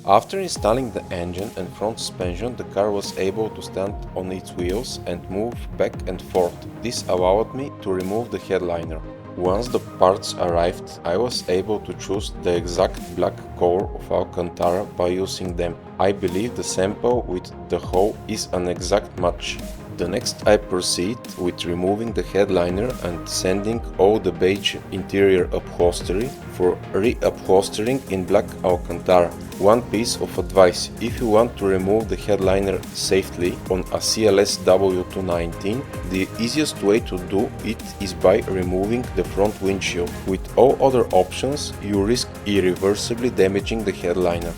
After installing the engine and front suspension, the car was able to stand on its wheels and move back and forth. This allowed me to remove the headliner. Once the parts arrived, I was able to choose the exact black core of Alcantara by using them. I believe the sample with the hoe is an exact match. The next I proceed with removing the headliner and sanding all the beige interior upholstery for reupholstering in black Alcantara. One piece of advice: if you want to remove the headliner safely on a CLS W219, the easiest way to do it is by removing the front windshield. With all other options, you risk irreversibly damaging the headliner.